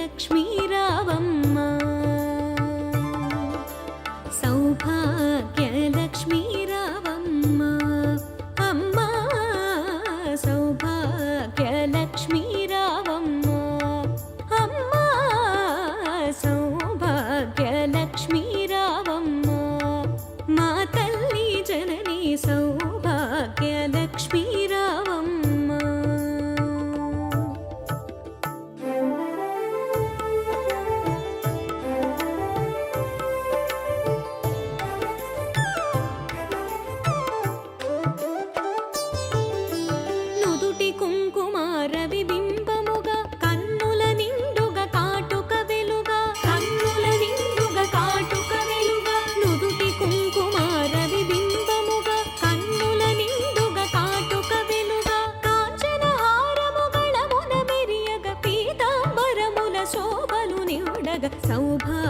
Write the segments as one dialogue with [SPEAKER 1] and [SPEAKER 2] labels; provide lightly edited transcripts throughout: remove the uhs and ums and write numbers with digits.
[SPEAKER 1] సౌభాగ్యలక్ష్మీ రావమ్మ సౌభాగ్యలక్ష్మీ రావమ్మ అమ్మా సౌభాగ్యలక్ష్మీ రావమ్మ అమ్మా సౌభాగ్యలక్ష్మీ రావమ్మ మా తల్లి జనని సౌభాగ్యలక్ష్మీ రావమ్మ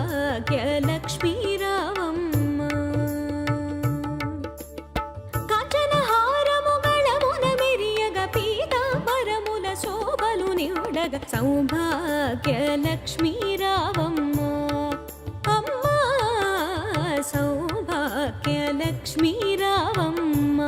[SPEAKER 1] సౌభాగ్యలక్ష్మీ రావమ్మ కాంచనహారముగళమున మెరియగ పీతాంబరముల శోభలు నివుడగ సౌభాగ్యలక్ష్మీ రావమ్మ అమ్మా సౌభాగ్యలక్ష్మీ రావమ్మ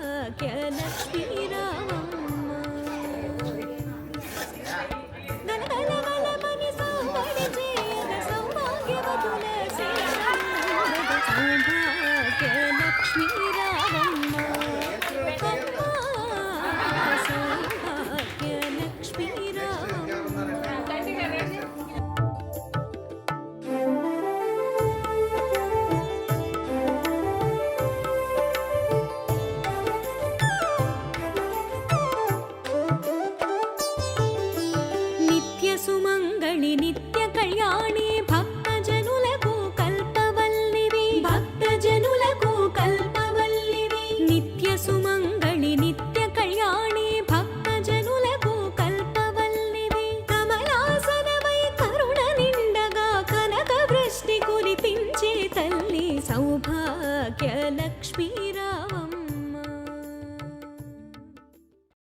[SPEAKER 1] సౌభాగ్యలక్ష్మీ రావమ్మ గలగలగలమని సౌబడి చేయగ సౌభాగ్యవతుల సేవలు సౌభాగ్యలక్ష్మీ రావమ్మ అమ్మా సౌభాగ్యలక్ష్మీ రావమ్మ సుమంగళి నిత్య కళ్యాణి భక్తజనులకు కల్పవల్లివి భక్తజనులకు కల్పవల్లివి నిత్య సుమంగళి నిత్య కళ్యాణి భక్తజనులకు కల్పవల్లివి కమలాసనమై కరుణ నిండగా కనక వృష్టి కురిపించే తల్లి సౌభాగ్యలక్ష్మీ